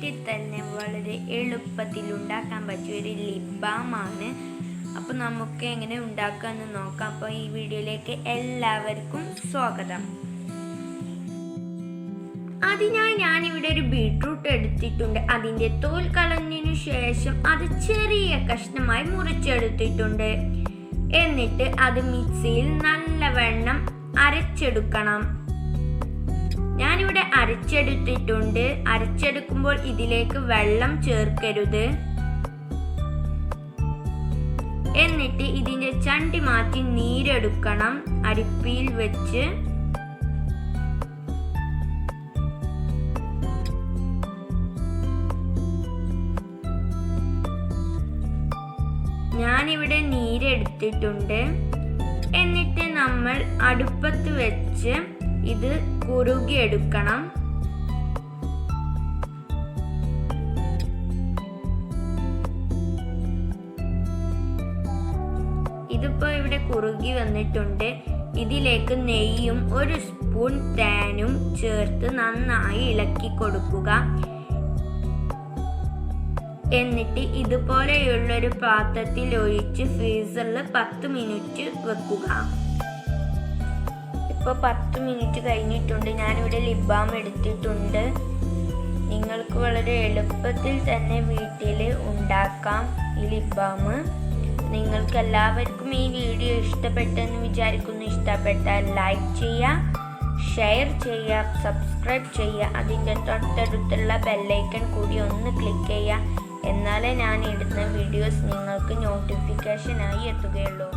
വീട്ടിൽ തന്നെ വളരെ എളുപ്പത്തിൽ ഉണ്ടാക്കാൻ പറ്റിയ ഒരു ലിപ് ബാമാണ്. അപ്പോൾ നമുക്ക് എങ്ങനെ ഉണ്ടാക്കാമെന്ന് നോക്കാം. അപ്പോൾ ഈ വീഡിയോയിലേക്ക് എല്ലാവർക്കും സ്വാഗതം. അതിനായി ഞാനിവിടെ ഒരു ബീട്രൂട്ട് എടുത്തിട്ടുണ്ട്. അതിൻ്റെ തോൽ കളഞ്ഞതിനു ശേഷം അത് ചെറിയ കഷ്ണമായി മുറിച്ചെടുത്തിട്ടുണ്ട്. എന്നിട്ട് അത് മിക്സിയിൽ നല്ലവണ്ണം അരച്ചെടുക്കണം. ഞാനിവിടെ അരച്ചെടുത്തിട്ടുണ്ട്. അരച്ചെടുക്കുമ്പോൾ ഇതിലേക്ക് വെള്ളം ചേർക്കരുത്. എന്നിട്ട് ഇതിൻ്റെ ചണ്ടി മാറ്റി നീരെടുക്കണം അരിപ്പയിൽ വെച്ച്. ഞാനിവിടെ നീരെടുത്തിട്ടുണ്ട്. എന്നിട്ട് നമ്മൾ അടുപ്പത്ത് വെച്ച് ഇത് കുറുകിയെടുക്കണം. ഇതിപ്പോ ഇവിടെ കുറുകി വന്നിട്ടുണ്ട്. ഇതിലേക്ക് നെയ്യും ഒരു സ്പൂൺ തേനും ചേർത്ത് നന്നായി ഇളക്കി കൊടുക്കുക. എന്നിട്ട് ഇതുപോലെയുള്ളൊരു പാത്രത്തിൽ ഒഴിച്ച് ഫ്രീസറിൽ 10 മിനിറ്റ് വെക്കുക. ഇപ്പോൾ 10 മിനിറ്റ് കഴിഞ്ഞിട്ടുണ്ട്. ഞാനിവിടെ ലിപ് ബാം എടുത്തിട്ടുണ്ട്. നിങ്ങൾക്ക് വളരെ എളുപ്പത്തിൽ തന്നെ വീട്ടിൽ ഉണ്ടാക്കാം ഈ ലിപ് ബാം. നിങ്ങൾക്ക് എല്ലാവർക്കും ഈ വീഡിയോ ഇഷ്ടപ്പെട്ടെന്ന് വിചാരിക്കുന്നു. ഇഷ്ടപ്പെട്ടാൽ ലൈക്ക് ചെയ്യുക, ഷെയർ ചെയ്യുക, സബ്സ്ക്രൈബ് ചെയ്യുക. അതിൻ്റെ തൊട്ടടുത്തുള്ള ബെല്ലൈക്കൺ കൂടി ഒന്ന് ക്ലിക്ക് ചെയ്യുക. എന്നാലേ ഞാൻ ഇടുന്ന വീഡിയോസ് നിങ്ങൾക്ക് നോട്ടിഫിക്കേഷനായി എത്തുകയുള്ളൂ.